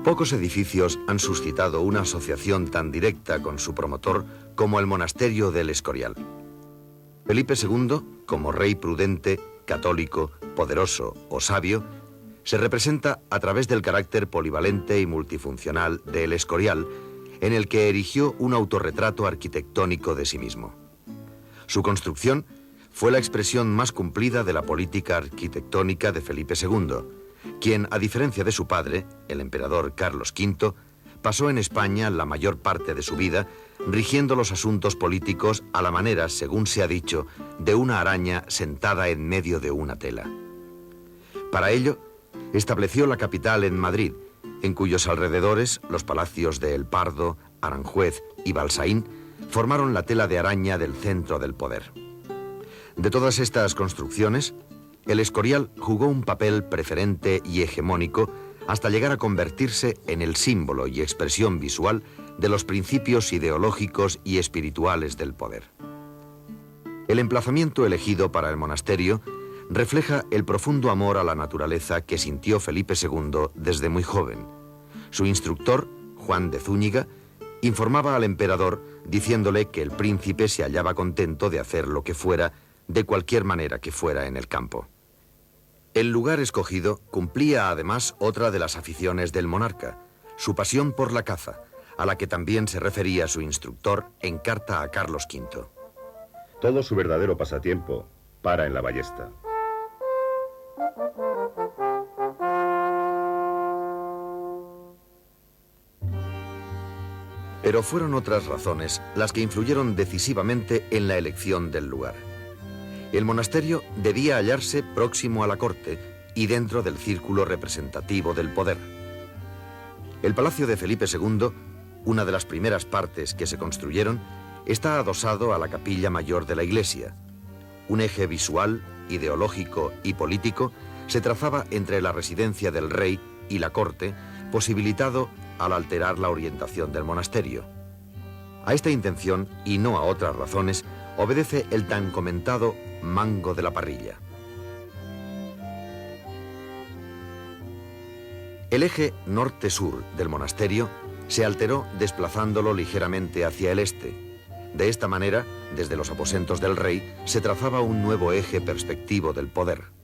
Pocos edificios han suscitado una asociación tan directa con su promotor como el monasterio del Escorial. Felipe II, como rey prudente, católico, poderoso o sabio, se representa a través del carácter polivalente y multifuncional del Escorial, en el que erigió un autorretrato arquitectónico de sí mismo. Su construcción fue la expresión más cumplida de la política arquitectónica de Felipe II, quien, a diferencia de su padre, el emperador Carlos V, pasó en España la mayor parte de su vida rigiendo los asuntos políticos a la manera, según se ha dicho, de una araña sentada en medio de una tela. Para ello, estableció la capital en Madrid, en cuyos alrededores los palacios de El Pardo, Aranjuez y Balsaín formaron la tela de araña del centro del poder. De todas estas construcciones, el Escorial jugó un papel preferente y hegemónico hasta llegar a convertirse en el símbolo y expresión visual de los principios ideológicos y espirituales del poder. El emplazamiento elegido para el monasterio refleja el profundo amor a la naturaleza que sintió Felipe II desde muy joven. Su instructor, Juan de Zúñiga, informaba al emperador diciéndole que el príncipe se hallaba contento de hacer lo que fuera, de cualquier manera que fuera en el campo. El lugar escogido cumplía además otra de las aficiones del monarca, su pasión por la caza, a la que también se refería su instructor en carta a Carlos V. Todo su verdadero pasatiempo para en la ballesta. Pero fueron otras razones las que influyeron decisivamente en la elección del lugar. El monasterio debía hallarse próximo a la corte y dentro del círculo representativo del poder. El palacio de Felipe II, una de las primeras partes que se construyeron, está adosado a la capilla mayor de la iglesia. Un eje visual, ideológico y político se trazaba entre la residencia del rey y la corte, posibilitado al alterar la orientación del monasterio. A esta intención, y no a otras razones, obedece el tan comentado mango de la parrilla. El eje norte-sur del monasterio se alteró desplazándolo ligeramente hacia el este. De esta manera, desde los aposentos del rey, se trazaba un nuevo eje perspectivo del poder.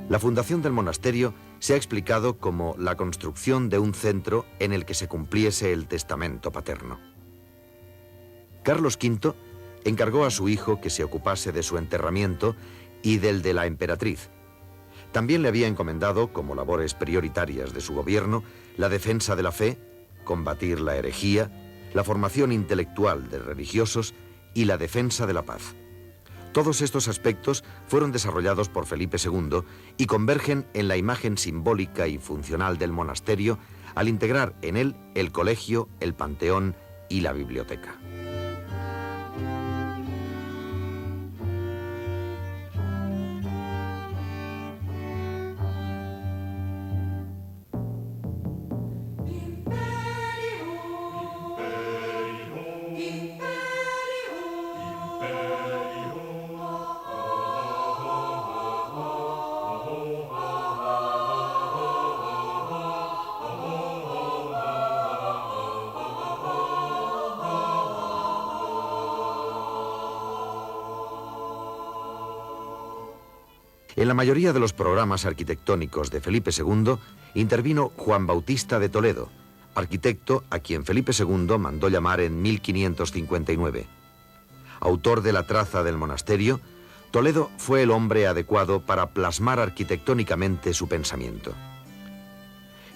La fundación del monasterio se ha explicado como la construcción de un centro en el que se cumpliese el testamento paterno. Carlos V encargó a su hijo que se ocupase de su enterramiento y del de la emperatriz. También le había encomendado, como labores prioritarias de su gobierno, la defensa de la fe, combatir la herejía, la formación intelectual de religiosos y la defensa de la paz. Todos estos aspectos fueron desarrollados por Felipe II y convergen en la imagen simbólica y funcional del monasterio al integrar en él el colegio, el panteón y la biblioteca. En la mayoría de los programas arquitectónicos de Felipe II intervino Juan Bautista de Toledo, arquitecto a quien Felipe II mandó llamar en 1559. Autor de la traza del monasterio, Toledo fue el hombre adecuado para plasmar arquitectónicamente su pensamiento.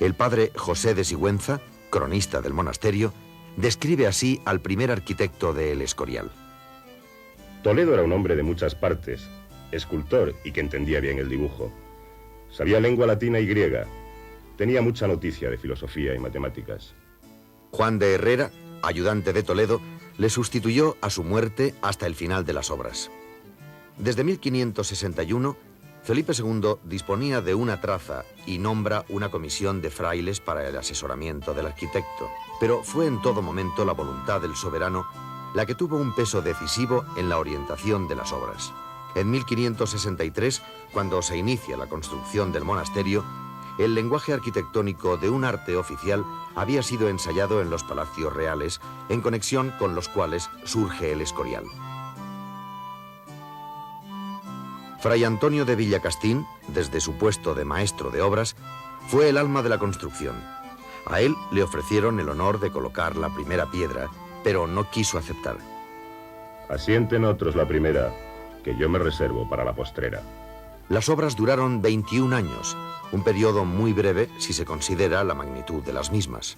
El padre José de Sigüenza, cronista del monasterio, describe así al primer arquitecto de El Escorial. Toledo era un hombre de muchas partes, escultor y que entendía bien el dibujo. Sabía lengua latina y griega. Tenía mucha noticia de filosofía y matemáticas. Juan de Herrera, ayudante de Toledo, le sustituyó a su muerte hasta el final de las obras. Desde 1561, Felipe II disponía de una traza y nombra una comisión de frailes para el asesoramiento del arquitecto. Pero fue en todo momento la voluntad del soberano la que tuvo un peso decisivo en la orientación de las obras. En 1563, cuando se inicia la construcción del monasterio, el lenguaje arquitectónico de un arte oficial había sido ensayado en los palacios reales, en conexión con los cuales surge el Escorial. Fray Antonio de Villacastín, desde su puesto de maestro de obras, fue el alma de la construcción. A él le ofrecieron el honor de colocar la primera piedra, pero no quiso aceptar. Asienten otros la primera, que yo me reservo para la postrera. Las obras duraron 21 años, un periodo muy breve si se considera la magnitud de las mismas.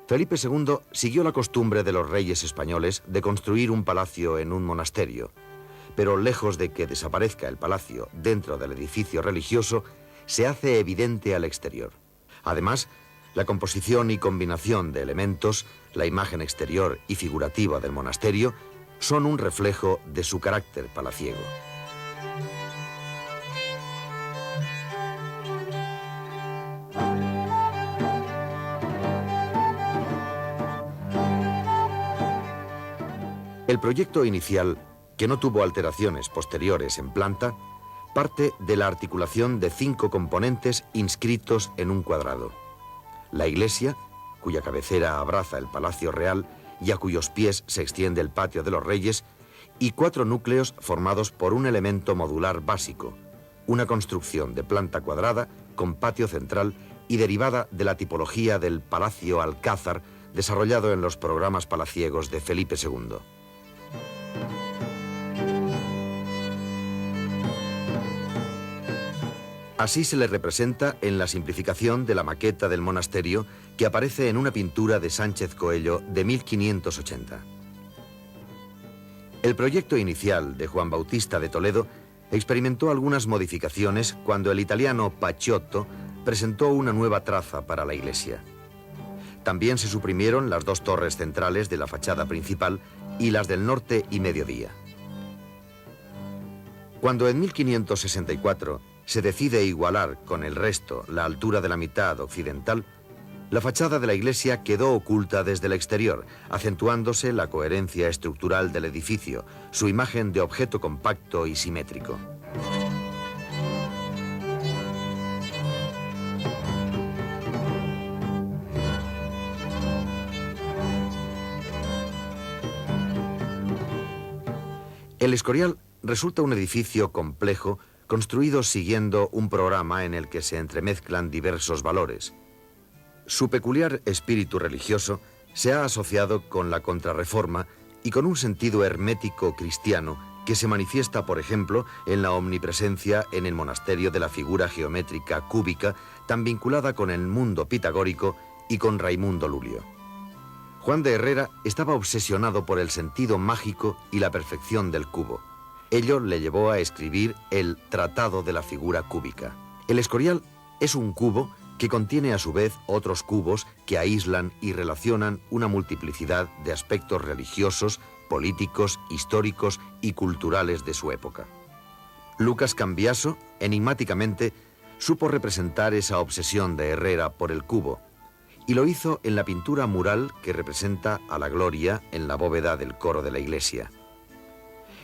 Felipe II siguió la costumbre de los reyes españoles de construir un palacio en un monasterio, pero lejos de que desaparezca el palacio dentro del edificio religioso, se hace evidente al exterior. Además, la composición y combinación de elementos, la imagen exterior y figurativa del monasterio, son un reflejo de su carácter palaciego. El proyecto inicial, que no tuvo alteraciones posteriores en planta, parte de la articulación de 5 componentes inscritos en un cuadrado. La iglesia, cuya cabecera abraza el Palacio Real y a cuyos pies se extiende el Patio de los Reyes, y 4 núcleos formados por un elemento modular básico, una construcción de planta cuadrada con patio central y derivada de la tipología del Palacio Alcázar desarrollado en los programas palaciegos de Felipe II. Así se le representa en la simplificación de la maqueta del monasterio que aparece en una pintura de Sánchez Coello de 1580. El proyecto inicial de Juan Bautista de Toledo experimentó algunas modificaciones cuando el italiano Paciotto presentó una nueva traza para la iglesia. También se suprimieron las 2 torres centrales de la fachada principal y las del norte y mediodía. Cuando en 1564 se decide igualar con el resto la altura de la mitad occidental, la fachada de la iglesia quedó oculta desde el exterior, acentuándose la coherencia estructural del edificio, su imagen de objeto compacto y simétrico. El Escorial resulta un edificio complejo construido siguiendo un programa en el que se entremezclan diversos valores. Su peculiar espíritu religioso se ha asociado con la Contrarreforma y con un sentido hermético cristiano que se manifiesta, por ejemplo, en la omnipresencia en el monasterio de la figura geométrica cúbica, tan vinculada con el mundo pitagórico y con Raimundo Lulio. Juan de Herrera estaba obsesionado por el sentido mágico y la perfección del cubo. Ello le llevó a escribir el Tratado de la figura cúbica. El Escorial es un cubo que contiene a su vez otros cubos que aíslan y relacionan una multiplicidad de aspectos religiosos, políticos, históricos y culturales de su época. Lucas Cambiaso, enigmáticamente, supo representar esa obsesión de Herrera por el cubo, y lo hizo en la pintura mural que representa a la Gloria en la bóveda del coro de la iglesia.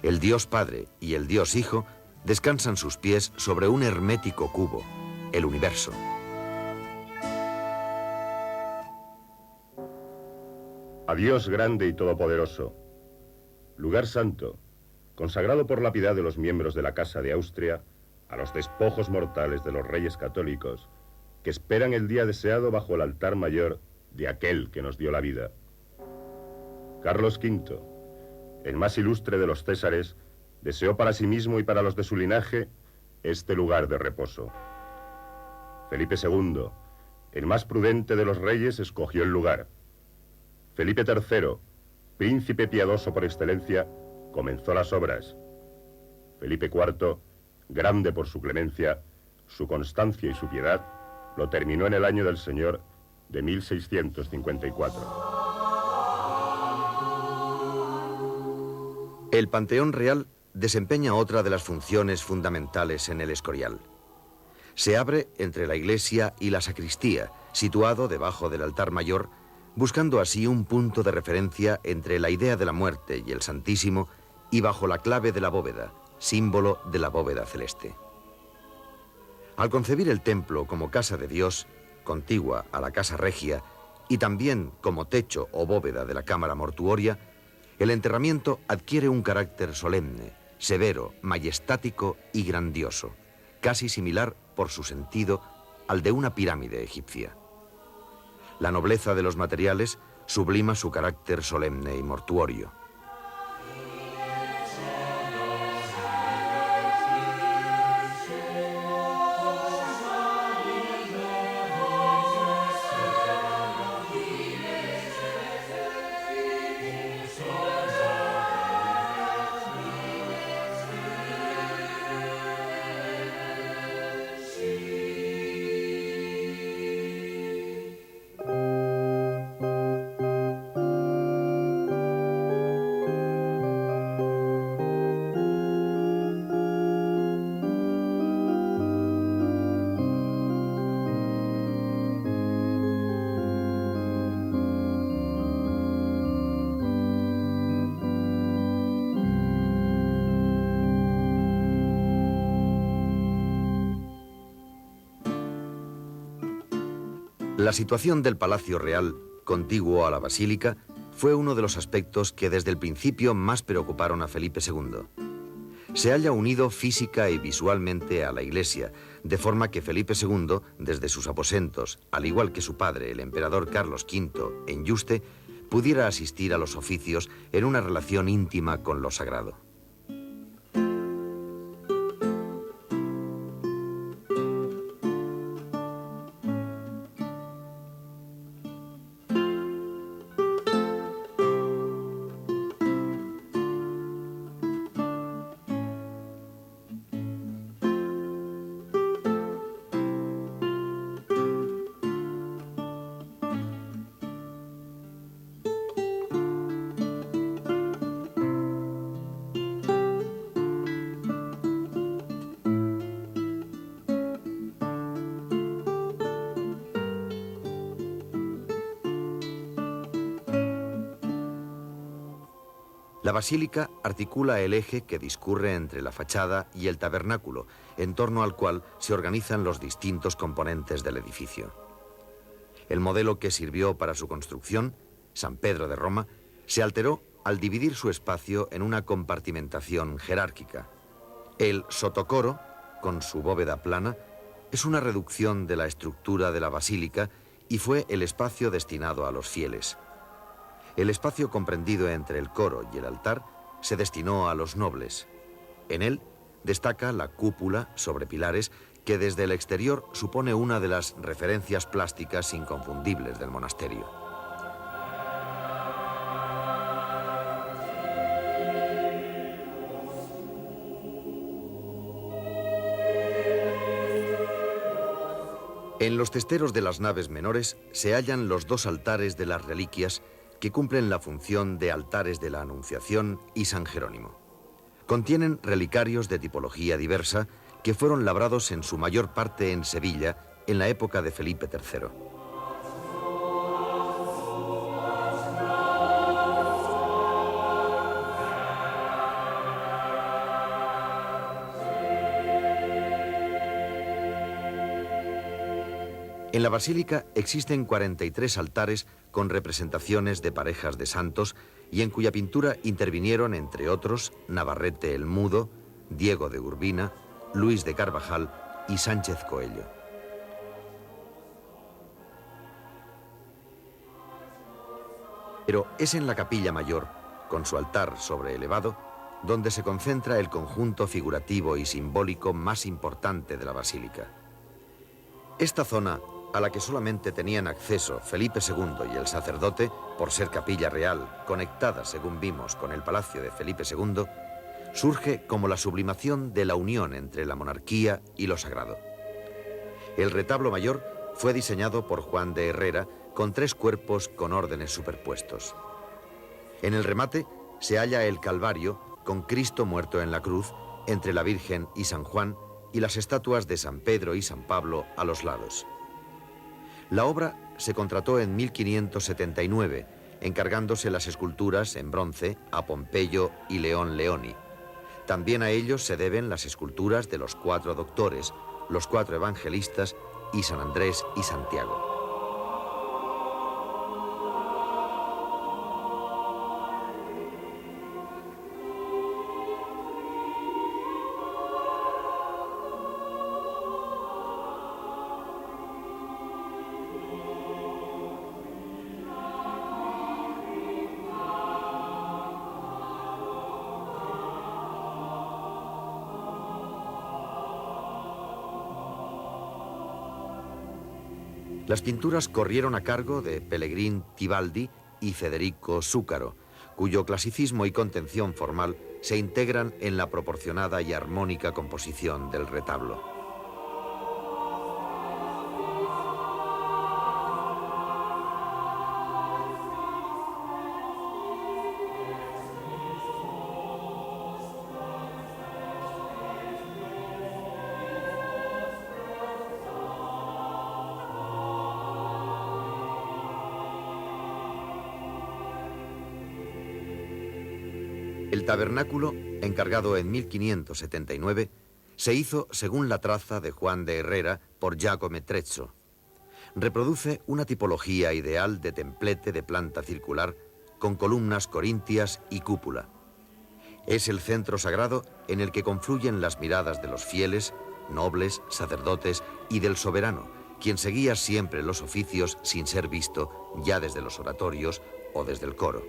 El Dios Padre y el Dios Hijo descansan sus pies sobre un hermético cubo, el universo. A Dios grande y todopoderoso, lugar santo, consagrado por la piedad de los miembros de la Casa de Austria, a los despojos mortales de los reyes católicos, que esperan el día deseado bajo el altar mayor de aquel que nos dio la vida. Carlos V, el más ilustre de los Césares, deseó para sí mismo y para los de su linaje este lugar de reposo. Felipe II, el más prudente de los reyes, escogió el lugar. Felipe III, príncipe piadoso por excelencia, comenzó las obras. Felipe IV, grande por su clemencia, su constancia y su piedad, lo terminó en el año del Señor de 1654. El Panteón Real desempeña otra de las funciones fundamentales en el Escorial. Se abre entre la iglesia y la sacristía, situado debajo del altar mayor, buscando así un punto de referencia entre la idea de la muerte y el Santísimo y bajo la clave de la bóveda, símbolo de la bóveda celeste. Al concebir el templo como casa de Dios, contigua a la casa regia, y también como techo o bóveda de la cámara mortuoria, el enterramiento adquiere un carácter solemne, severo, majestático y grandioso, casi similar por su sentido al de una pirámide egipcia. La nobleza de los materiales sublima su carácter solemne y mortuorio. La situación del Palacio Real, contiguo a la Basílica, fue uno de los aspectos que desde el principio más preocuparon a Felipe II. Se halla unido física y visualmente a la Iglesia, de forma que Felipe II, desde sus aposentos, al igual que su padre, el emperador Carlos V, en Yuste, pudiera asistir a los oficios en una relación íntima con lo sagrado. La basílica articula el eje que discurre entre la fachada y el tabernáculo, en torno al cual se organizan los distintos componentes del edificio. El modelo que sirvió para su construcción, San Pedro de Roma, se alteró al dividir su espacio en una compartimentación jerárquica. El sotocoro, con su bóveda plana, es una reducción de la estructura de la basílica y fue el espacio destinado a los fieles. El espacio comprendido entre el coro y el altar se destinó a los nobles. En él destaca la cúpula sobre pilares que desde el exterior supone una de las referencias plásticas inconfundibles del monasterio. En los testeros de las naves menores se hallan los dos altares de las reliquias que cumplen la función de altares de la Anunciación y San Jerónimo. Contienen relicarios de tipología diversa que fueron labrados en su mayor parte en Sevilla en la época de Felipe III. En la basílica existen 43 altares con representaciones de parejas de santos y en cuya pintura intervinieron, entre otros, Navarrete el Mudo, Diego de Urbina, Luis de Carvajal y Sánchez Coello. Pero es en la capilla mayor, con su altar sobreelevado, donde se concentra el conjunto figurativo y simbólico más importante de la basílica. Esta zona, a la que solamente tenían acceso Felipe II y el sacerdote, por ser capilla real, conectada, según vimos, con el palacio de Felipe II, surge como la sublimación de la unión entre la monarquía y lo sagrado. El retablo mayor fue diseñado por Juan de Herrera con 3 cuerpos con órdenes superpuestos. En el remate se halla el Calvario con Cristo muerto en la cruz entre la Virgen y San Juan y las estatuas de San Pedro y San Pablo a los lados. La obra se contrató en 1579, encargándose las esculturas en bronce a Pompeyo y León Leoni. También a ellos se deben las esculturas de los 4 doctores, los 4 evangelistas y San Andrés y Santiago. Las pinturas corrieron a cargo de Pellegrin Tibaldi y Federico Súcaro, cuyo clasicismo y contención formal se integran en la proporcionada y armónica composición del retablo. El tabernáculo, encargado en 1579, se hizo según la traza de Juan de Herrera por Giacomo Trezzo. Reproduce una tipología ideal de templete de planta circular con columnas corintias y cúpula. Es el centro sagrado en el que confluyen las miradas de los fieles, nobles, sacerdotes y del soberano, quien seguía siempre los oficios sin ser visto, ya desde los oratorios o desde el coro.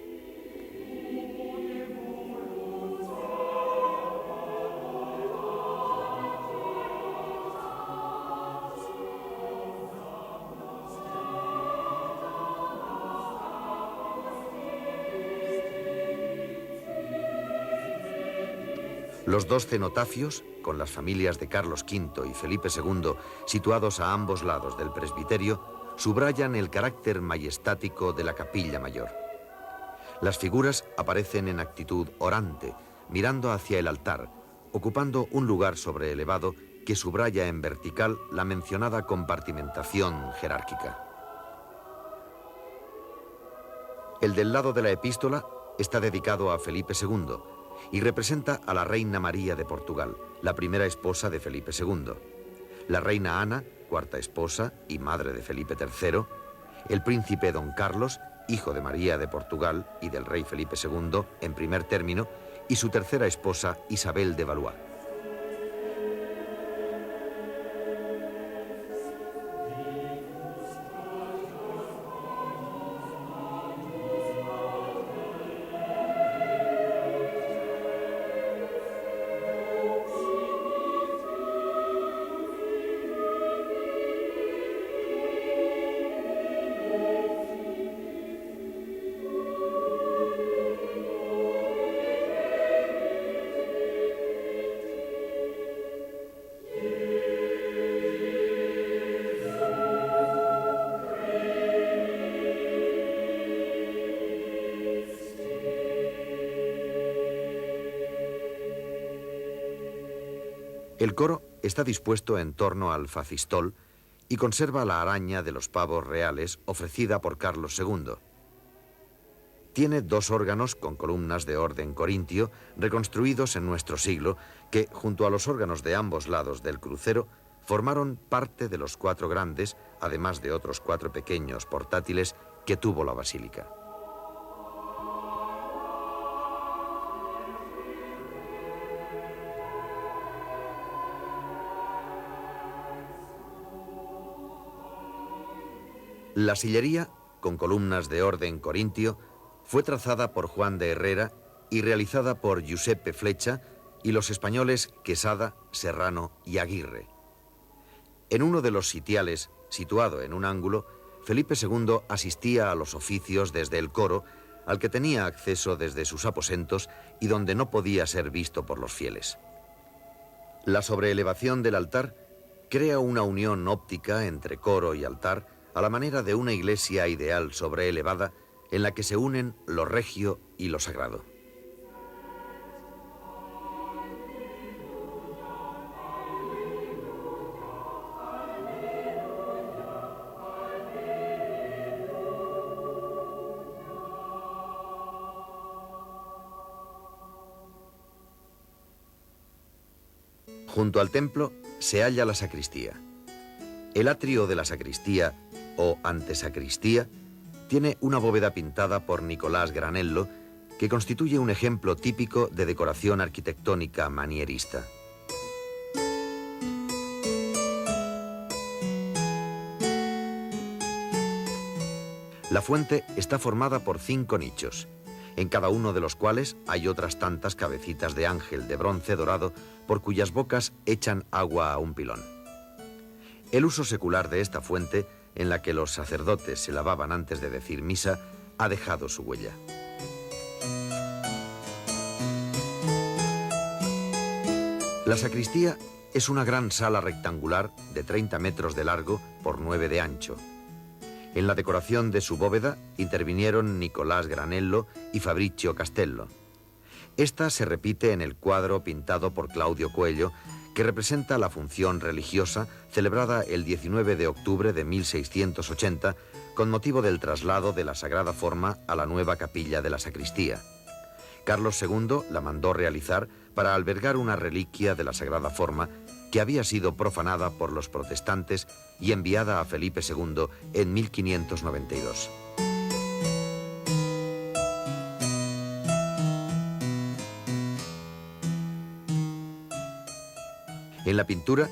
Los 2 cenotafios, con las familias de Carlos V y Felipe II, situados a ambos lados del presbiterio, subrayan el carácter majestático de la capilla mayor. Las figuras aparecen en actitud orante, mirando hacia el altar, ocupando un lugar sobreelevado que subraya en vertical la mencionada compartimentación jerárquica. El del lado de la epístola está dedicado a Felipe II, y representa a la reina María de Portugal, la primera esposa de Felipe II, la reina Ana, 4ª esposa y madre de Felipe III, el príncipe Don Carlos, hijo de María de Portugal y del rey Felipe II en primer término, y su 3ª esposa Isabel de Valois. El coro está dispuesto en torno al facistol y conserva la araña de los pavos reales ofrecida por Carlos II. Tiene 2 órganos con columnas de orden corintio reconstruidos en nuestro siglo que, junto a los órganos de ambos lados del crucero, formaron parte de los 4 grandes, además de otros 4 pequeños portátiles que tuvo la basílica. La sillería, con columnas de orden corintio, fue trazada por Juan de Herrera y realizada por Giuseppe Flecha y los españoles Quesada, Serrano y Aguirre. En uno de los sitiales, situado en un ángulo, Felipe II asistía a los oficios desde el coro, al que tenía acceso desde sus aposentos y donde no podía ser visto por los fieles. La sobreelevación del altar crea una unión óptica entre coro y altar a la manera de una iglesia ideal sobreelevada en la que se unen lo regio y lo sagrado. Junto al templo se halla la sacristía. El atrio de la sacristía, o antesacristía, tiene una bóveda pintada por Nicolás Granello, que constituye un ejemplo típico de decoración arquitectónica manierista. La fuente está formada por 5 nichos, en cada uno de los cuales hay otras tantas cabecitas de ángel de bronce dorado por cuyas bocas echan agua a un pilón. El uso secular de esta fuente, en la que los sacerdotes se lavaban antes de decir misa, ha dejado su huella. La sacristía es una gran sala rectangular de 30 metros de largo por 9 de ancho. En la decoración de su bóveda intervinieron Nicolás Granello y Fabrizio Castello. Esta se repite en el cuadro pintado por Claudio Coello, que representa la función religiosa celebrada el 19 de octubre de 1680 con motivo del traslado de la Sagrada Forma a la nueva capilla de la sacristía. Carlos II la mandó realizar para albergar una reliquia de la Sagrada Forma que había sido profanada por los protestantes y enviada a Felipe II en 1592. En la pintura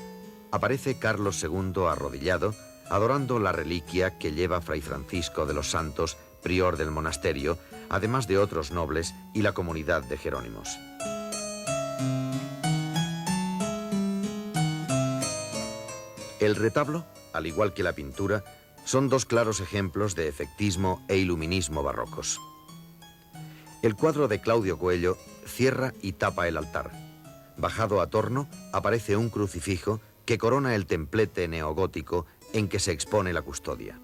aparece Carlos II arrodillado, adorando la reliquia que lleva Fray Francisco de los Santos, prior del monasterio, además de otros nobles y la comunidad de jerónimos. El retablo, al igual que la pintura, son 2 claros ejemplos de efectismo e iluminismo barrocos. El cuadro de Claudio Coello cierra y tapa el altar. Bajado a torno, aparece un crucifijo que corona el templete neogótico en que se expone la custodia.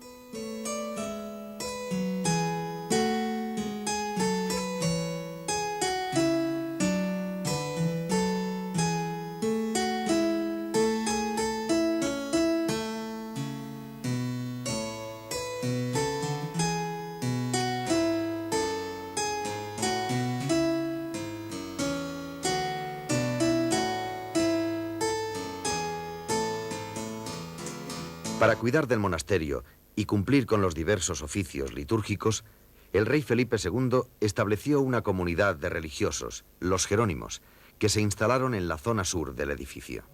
Para cuidar del monasterio y cumplir con los diversos oficios litúrgicos, el rey Felipe II estableció una comunidad de religiosos, los jerónimos, que se instalaron en la zona sur del edificio.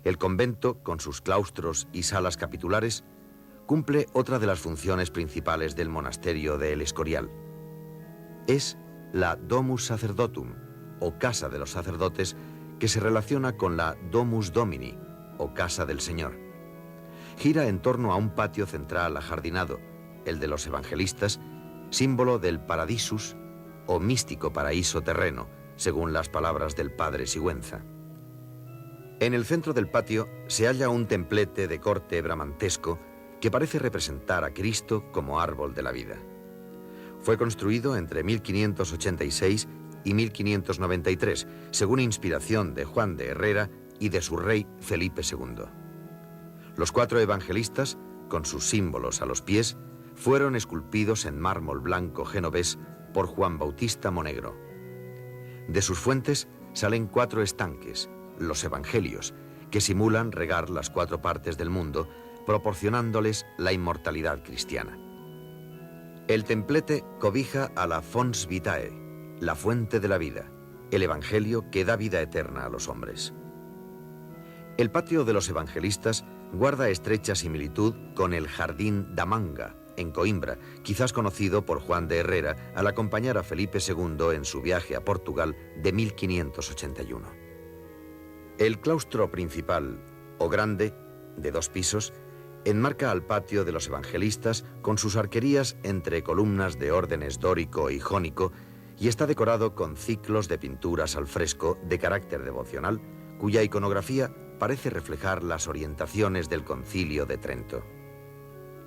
El convento, con sus claustros y salas capitulares, cumple otra de las funciones principales del monasterio de El Escorial. Es la Domus Sacerdotum, o Casa de los Sacerdotes, que se relaciona con la Domus Domini, o Casa del Señor. Gira en torno a un patio central ajardinado, el de los evangelistas, símbolo del Paradisus, o místico paraíso terreno, según las palabras del padre Sigüenza. En el centro del patio se halla un templete de corte bramantesco que parece representar a Cristo como árbol de la vida. Fue construido entre 1586 y 1593, según inspiración de Juan de Herrera y de su rey Felipe II. Los 4 evangelistas, con sus símbolos a los pies, fueron esculpidos en mármol blanco genovés por Juan Bautista Monegro. De sus fuentes salen 4 estanques, los evangelios, que simulan regar las 4 partes del mundo, proporcionándoles la inmortalidad cristiana. El templete cobija a la Fons Vitae, la fuente de la vida, el evangelio que da vida eterna a los hombres. El patio de los evangelistas guarda estrecha similitud con el Jardín da Manga, en Coimbra, quizás conocido por Juan de Herrera al acompañar a Felipe II en su viaje a Portugal de 1581. El claustro principal, o grande, de 2 pisos, enmarca al patio de los evangelistas con sus arquerías entre columnas de órdenes dórico y jónico y está decorado con ciclos de pinturas al fresco de carácter devocional, cuya iconografía parece reflejar las orientaciones del Concilio de Trento.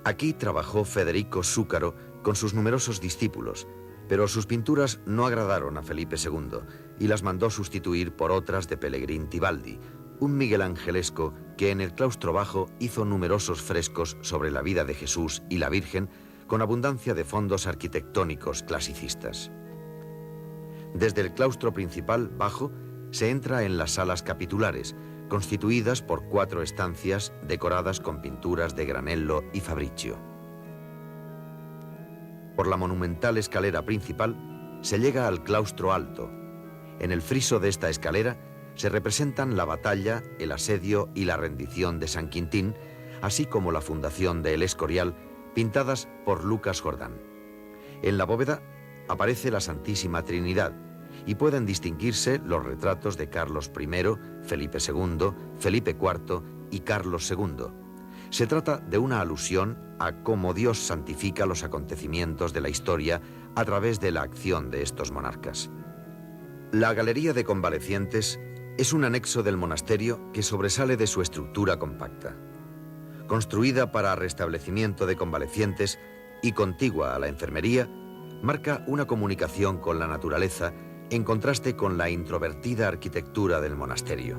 Aquí trabajó Federico Súcaro con sus numerosos discípulos, pero sus pinturas no agradaron a Felipe II y las mandó sustituir por otras de Pellegrin Tibaldi, un miguelangelesco que en el claustro bajo hizo numerosos frescos sobre la vida de Jesús y la Virgen con abundancia de fondos arquitectónicos clasicistas. Desde el claustro principal bajo se entra en las salas capitulares, constituidas por 4 estancias decoradas con pinturas de Granello y Fabricio. Por la monumental escalera principal se llega al claustro alto. En el friso de esta escalera se representan la batalla, el asedio y la rendición de San Quintín, así como la fundación de El Escorial, pintadas por Lucas Jordán. En la bóveda aparece la Santísima Trinidad y pueden distinguirse los retratos de Carlos I, Felipe II, Felipe IV y Carlos II. Se trata de una alusión a cómo Dios santifica los acontecimientos de la historia a través de la acción de estos monarcas. La Galería de Convalecientes es un anexo del monasterio que sobresale de su estructura compacta. Construida para restablecimiento de convalecientes y contigua a la enfermería, marca una comunicación con la naturaleza en contraste con la introvertida arquitectura del monasterio.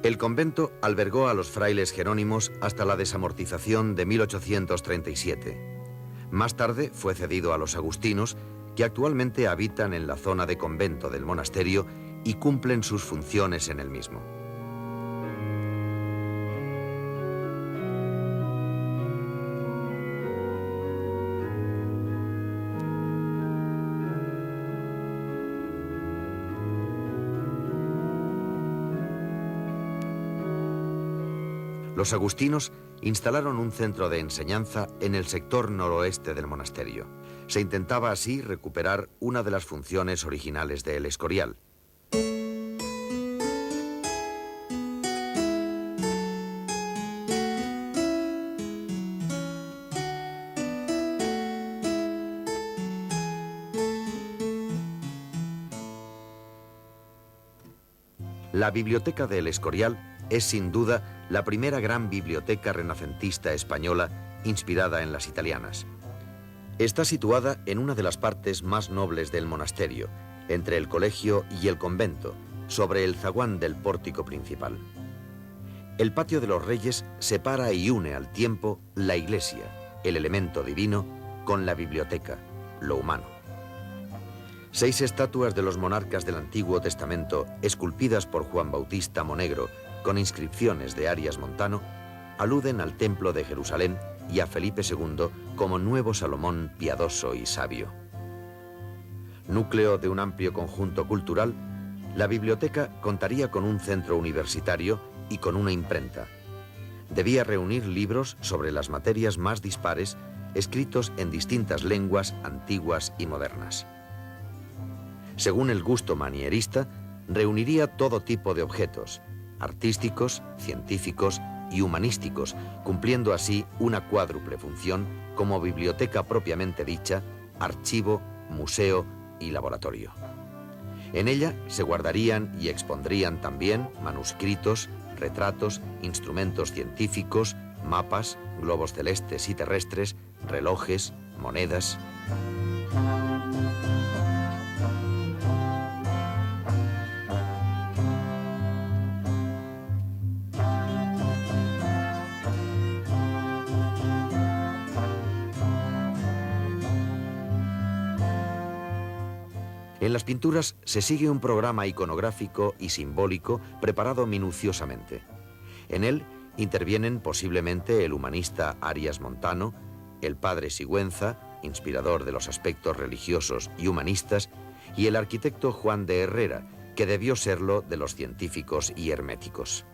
El convento albergó a los frailes jerónimos hasta la desamortización de 1837. Más tarde fue cedido a los agustinos, que actualmente habitan en la zona de convento del monasterio y cumplen sus funciones en el mismo. Los agustinos instalaron un centro de enseñanza en el sector noroeste del monasterio. Se intentaba así recuperar una de las funciones originales de El Escorial. La biblioteca de El Escorial es sin duda la primera gran biblioteca renacentista española inspirada en las italianas. Está situada en una de las partes más nobles del monasterio, entre el colegio y el convento, sobre el zaguán del pórtico principal. El patio de los Reyes separa y une al tiempo la iglesia, el elemento divino, con la biblioteca, lo humano. 6 estatuas de los monarcas del Antiguo Testamento, esculpidas por Juan Bautista Monegro, con inscripciones de Arias Montano, aluden al Templo de Jerusalén y a Felipe II como nuevo Salomón piadoso y sabio. Núcleo de un amplio conjunto cultural, la biblioteca contaría con un centro universitario y con una imprenta. Debía reunir libros sobre las materias más dispares, escritos en distintas lenguas antiguas y modernas. Según el gusto manierista, reuniría todo tipo de objetos, artísticos, científicos y humanísticos, cumpliendo así una cuádruple función como biblioteca propiamente dicha, archivo, museo y laboratorio. En ella se guardarían y expondrían también manuscritos, retratos, instrumentos científicos, mapas, globos celestes y terrestres, relojes, monedas. En las pinturas se sigue un programa iconográfico y simbólico preparado minuciosamente. En él intervienen posiblemente el humanista Arias Montano, el padre Sigüenza, inspirador de los aspectos religiosos y humanistas, y el arquitecto Juan de Herrera, que debió serlo de los científicos y herméticos.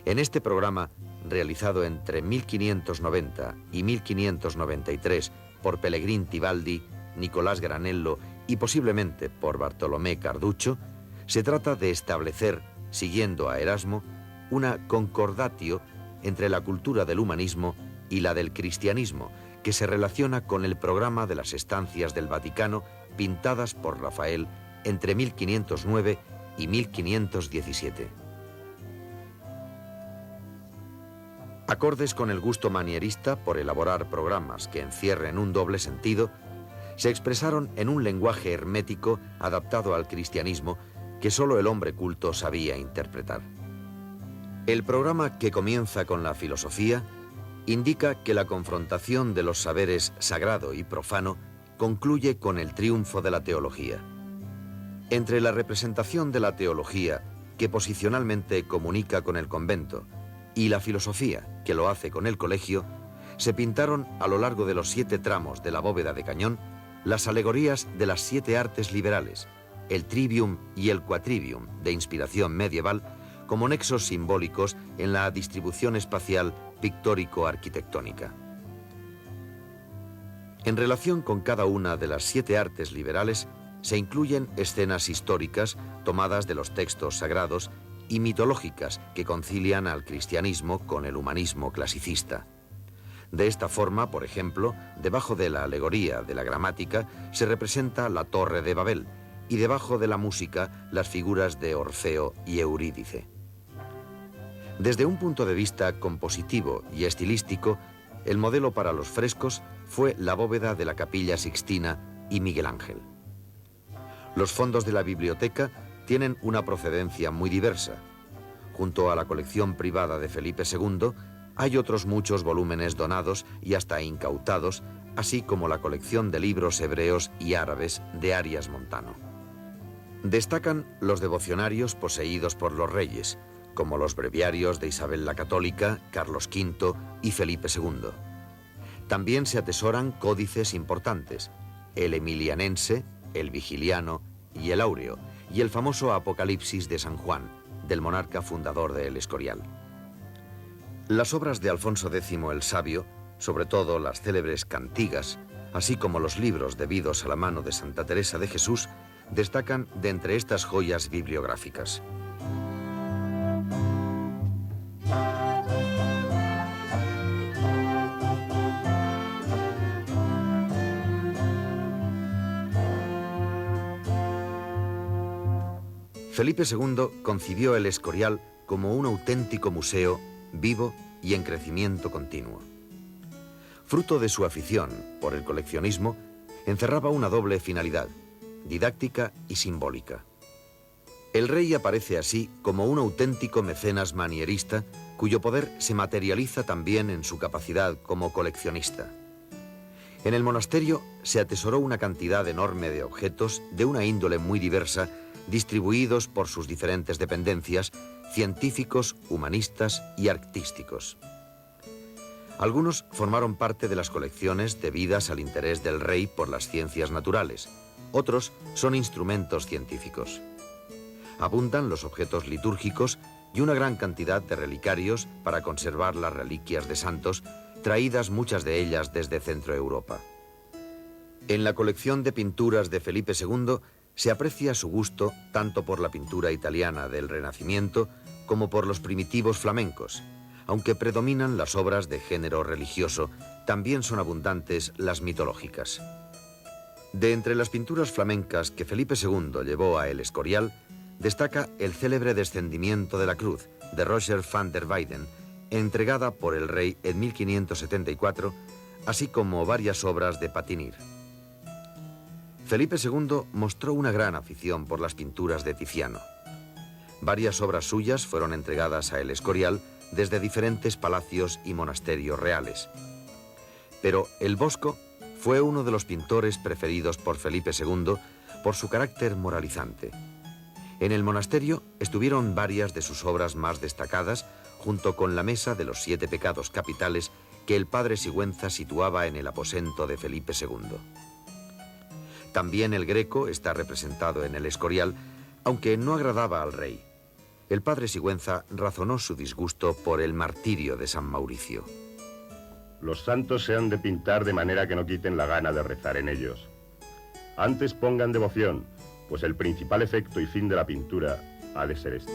En este programa, realizado entre 1590 y 1593 por Pellegrin Tibaldi, Nicolás Granello y posiblemente por Bartolomé Carducho, se trata de establecer, siguiendo a Erasmo, una concordatio entre la cultura del humanismo y la del cristianismo, que se relaciona con el programa de las estancias del Vaticano pintadas por Rafael entre 1509 y 1517. Acordes con el gusto manierista por elaborar programas que encierren un doble sentido, se expresaron en un lenguaje hermético adaptado al cristianismo que solo el hombre culto sabía interpretar. El programa, que comienza con la filosofía, indica que la confrontación de los saberes sagrado y profano concluye con el triunfo de la teología. Entre la representación de la teología, que posicionalmente comunica con el convento, y la filosofía, que lo hace con el colegio, se pintaron a lo largo de los 7 tramos de la bóveda de cañón las alegorías de las 7 artes liberales, el trivium y el quadrivium de inspiración medieval, como nexos simbólicos en la distribución espacial pictórico-arquitectónica. En relación con cada una de las 7 artes liberales, se incluyen escenas históricas tomadas de los textos sagrados y mitológicas que concilian al cristianismo con el humanismo clasicista. De esta forma, por ejemplo, debajo de la alegoría de la gramática se representa la Torre de Babel y debajo de la música las figuras de Orfeo y Eurídice. Desde un punto de vista compositivo y estilístico, el modelo para los frescos fue la bóveda de la Capilla Sixtina y Miguel Ángel. Los fondos de la biblioteca tienen una procedencia muy diversa. Junto a la colección privada de Felipe II, hay otros muchos volúmenes donados y hasta incautados, así como la colección de libros hebreos y árabes de Arias Montano. Destacan los devocionarios poseídos por los reyes, como los breviarios de Isabel la Católica, Carlos V y Felipe II. También se atesoran códices importantes, el Emilianense, el Vigiliano y el Áureo, y el famoso Apocalipsis de San Juan, del monarca fundador de El Escorial. Las obras de Alfonso X el Sabio, sobre todo las célebres cantigas, así como los libros debidos a la mano de Santa Teresa de Jesús, destacan de entre estas joyas bibliográficas. Felipe II concibió El Escorial como un auténtico museo vivo y en crecimiento continuo. Fruto de su afición por el coleccionismo, encerraba una doble finalidad, didáctica y simbólica. El rey aparece así como un auténtico mecenas manierista, cuyo poder se materializa también en su capacidad como coleccionista. En el monasterio se atesoró una cantidad enorme de objetos de una índole muy diversa, distribuidos por sus diferentes dependencias, científicos, humanistas y artísticos. Algunos formaron parte de las colecciones debidas al interés del rey por las ciencias naturales, otros son instrumentos científicos. Abundan los objetos litúrgicos y una gran cantidad de relicarios para conservar las reliquias de santos, traídas muchas de ellas desde Centro Europa. En la colección de pinturas de Felipe II se aprecia su gusto tanto por la pintura italiana del Renacimiento como por los primitivos flamencos. Aunque predominan las obras de género religioso, también son abundantes las mitológicas. De entre las pinturas flamencas que Felipe II llevó a El Escorial, destaca el célebre Descendimiento de la Cruz, de Roger van der Weyden, entregada por el rey en 1574, así como varias obras de Patinir. Felipe II mostró una gran afición por las pinturas de Tiziano. Varias obras suyas fueron entregadas a El Escorial desde diferentes palacios y monasterios reales. Pero el Bosco fue uno de los pintores preferidos por Felipe II por su carácter moralizante. En el monasterio estuvieron varias de sus obras más destacadas, junto con la Mesa de los 7 pecados capitales que el padre Sigüenza situaba en el aposento de Felipe II. También el Greco está representado en El Escorial, aunque no agradaba al rey. El padre Sigüenza razonó su disgusto por el martirio de San Mauricio. Los santos se han de pintar de manera que no quiten la gana de rezar en ellos. Antes pongan devoción, pues el principal efecto y fin de la pintura ha de ser este.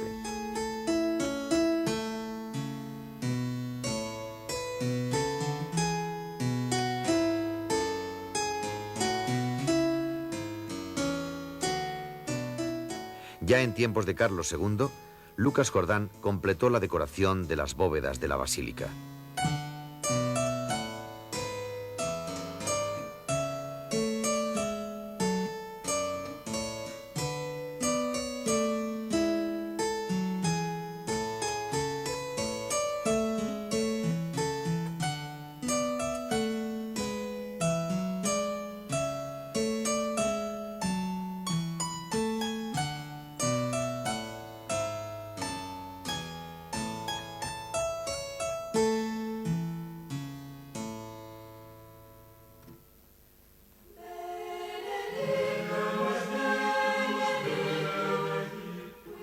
Ya en tiempos de Carlos II, Lucas Jordán completó la decoración de las bóvedas de la basílica.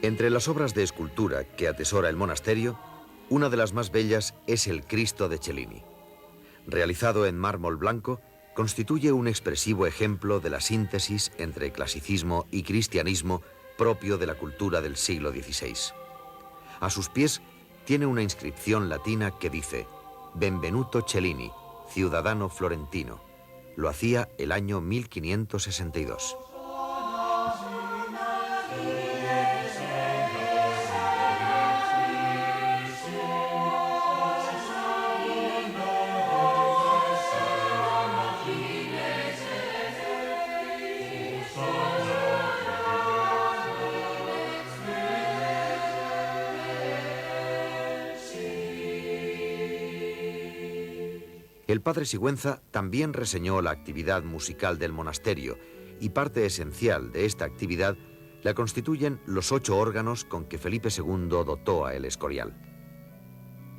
Entre las obras de escultura que atesora el monasterio, una de las más bellas es el Cristo de Cellini. Realizado en mármol blanco, constituye un expresivo ejemplo de la síntesis entre clasicismo y cristianismo propio de la cultura del siglo XVI. A sus pies tiene una inscripción latina que dice: Benvenuto Cellini, ciudadano florentino. Lo hacía el año 1562. El padre Sigüenza también reseñó la actividad musical del monasterio y parte esencial de esta actividad la constituyen los 8 órganos con que Felipe II dotó a El Escorial.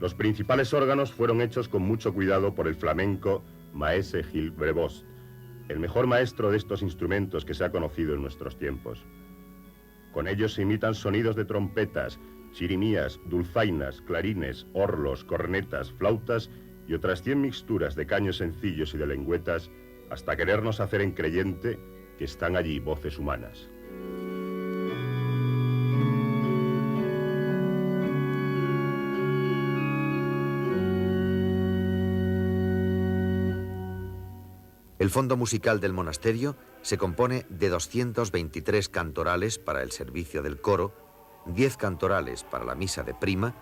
Los principales órganos fueron hechos con mucho cuidado por el flamenco Maese Gil Brevost, el mejor maestro de estos instrumentos que se ha conocido en nuestros tiempos. Con ellos se imitan sonidos de trompetas, chirimías, dulzainas, clarines, orlos, cornetas, flautas y otras 100 mixturas de caños sencillos y de lengüetas, hasta querernos hacer en creyente que están allí voces humanas. El fondo musical del monasterio se compone de 223 cantorales para el servicio del coro, 10 cantorales para la misa de prima,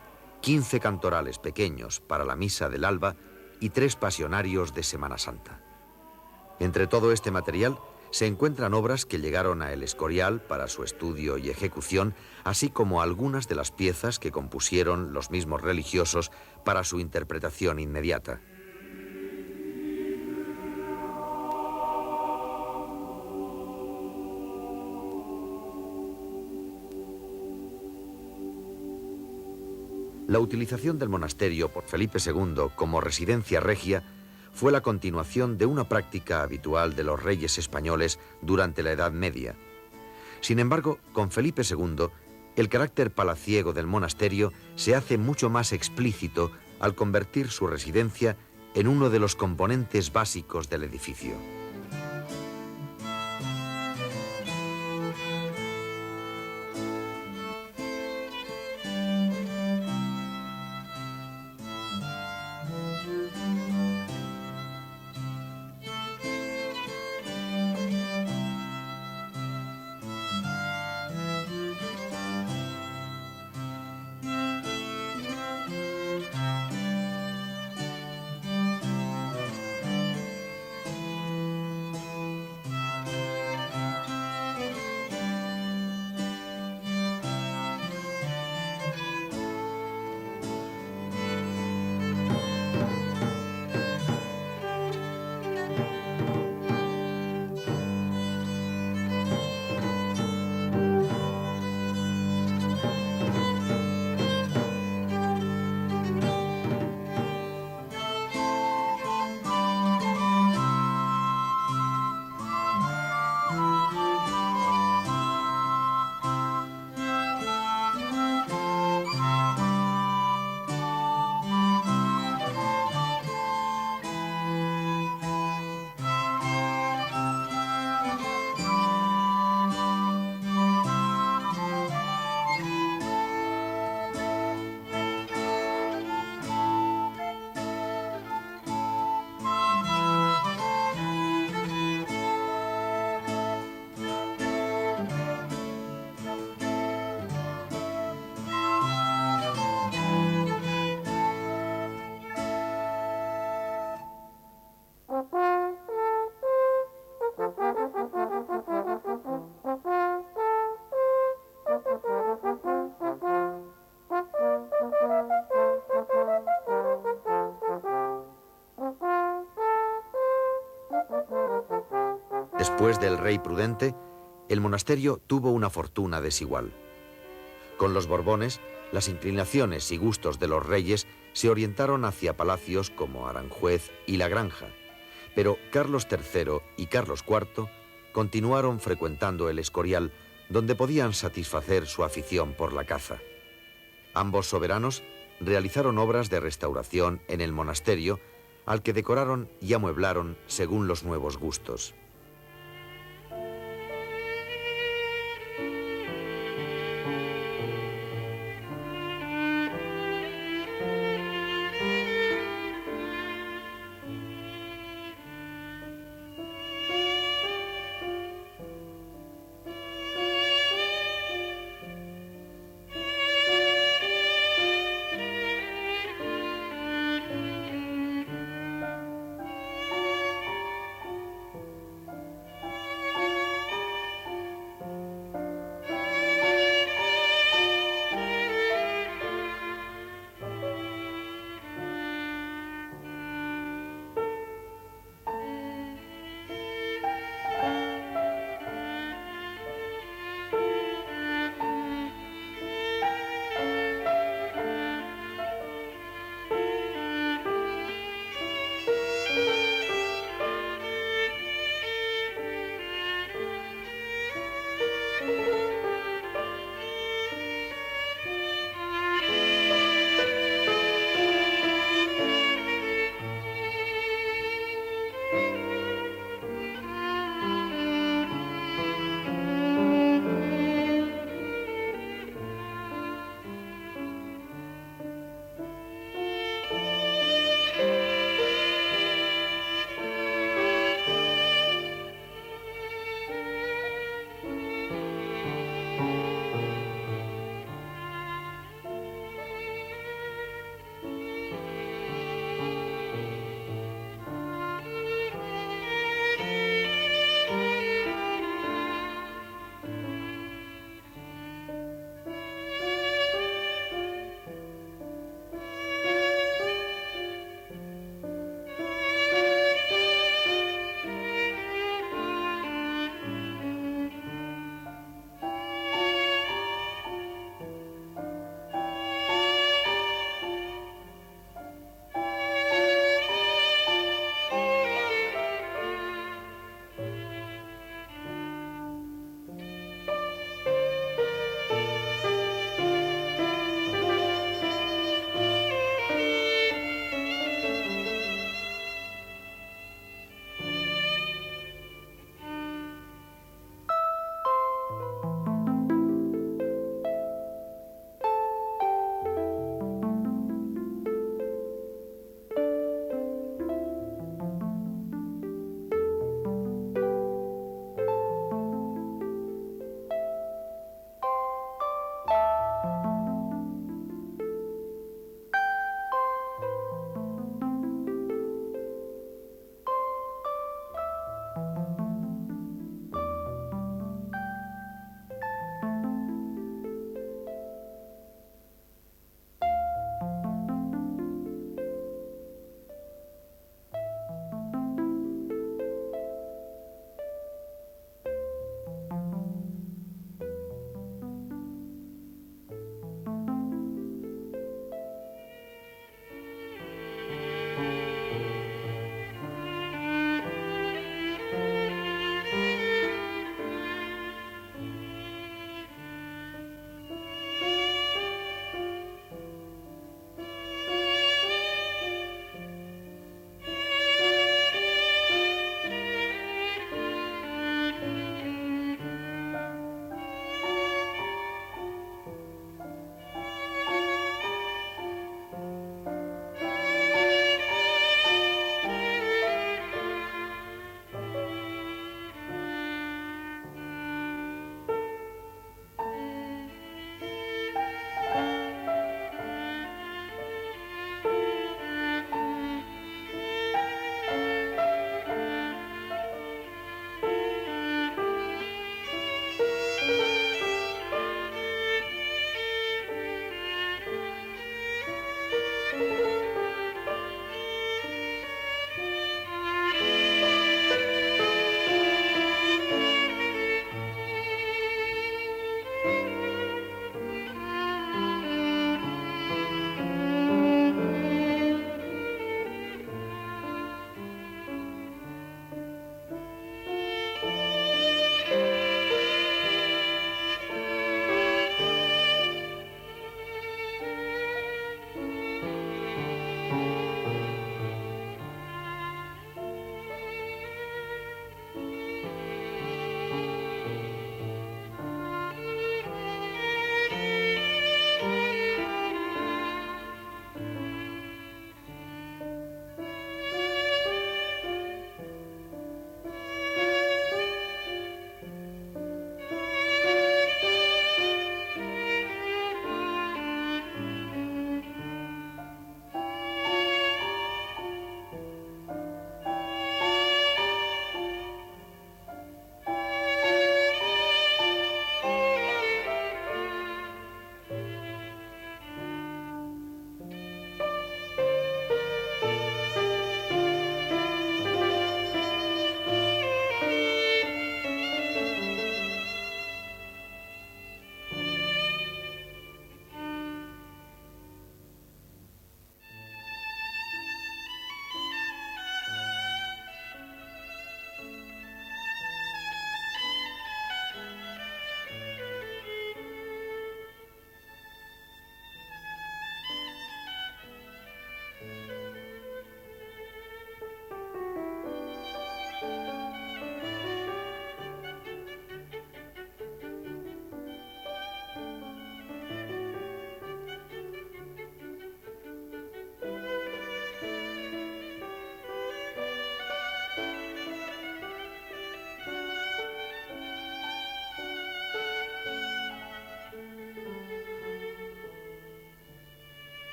15 cantorales pequeños para la misa del alba y 3 pasionarios de Semana Santa. Entre todo este material se encuentran obras que llegaron a El Escorial para su estudio y ejecución, así como algunas de las piezas que compusieron los mismos religiosos para su interpretación inmediata. La utilización del monasterio por Felipe II como residencia regia fue la continuación de una práctica habitual de los reyes españoles durante la Edad Media. Sin embargo, con Felipe II, el carácter palaciego del monasterio se hace mucho más explícito al convertir su residencia en uno de los componentes básicos del edificio. Después del rey Prudente, el monasterio tuvo una fortuna desigual. Con los Borbones, las inclinaciones y gustos de los reyes se orientaron hacia palacios como Aranjuez y La Granja, pero Carlos III y Carlos IV continuaron frecuentando El Escorial donde podían satisfacer su afición por la caza. Ambos soberanos realizaron obras de restauración en el monasterio, al que decoraron y amueblaron según los nuevos gustos.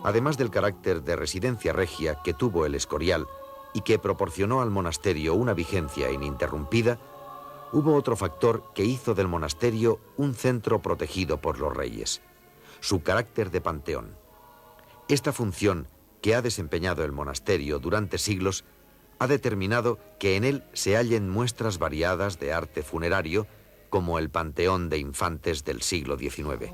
Además del carácter de residencia regia que tuvo el Escorial y que proporcionó al monasterio una vigencia ininterrumpida, hubo otro factor que hizo del monasterio un centro protegido por los reyes: su carácter de panteón. Esta función que ha desempeñado el monasterio durante siglos ha determinado que en él se hallen muestras variadas de arte funerario, como el Panteón de Infantes del siglo XIX.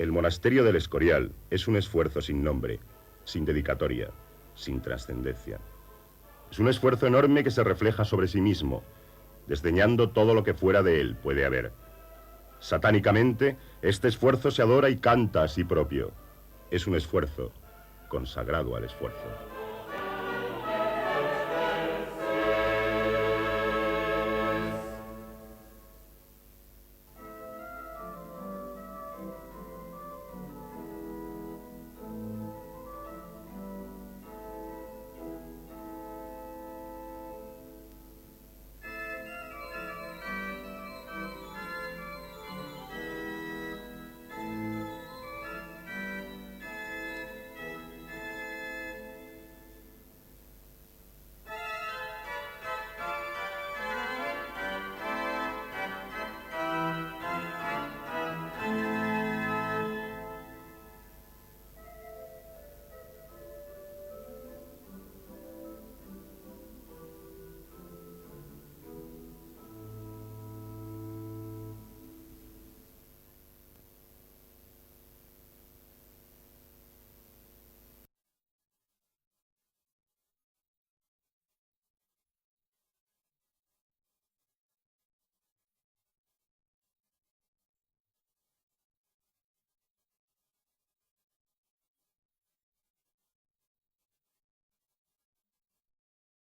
El monasterio del Escorial es un esfuerzo sin nombre, sin dedicatoria, sin trascendencia. Es un esfuerzo enorme que se refleja sobre sí mismo, desdeñando todo lo que fuera de él puede haber. Satánicamente, este esfuerzo se adora y canta a sí propio. Es un esfuerzo consagrado al esfuerzo.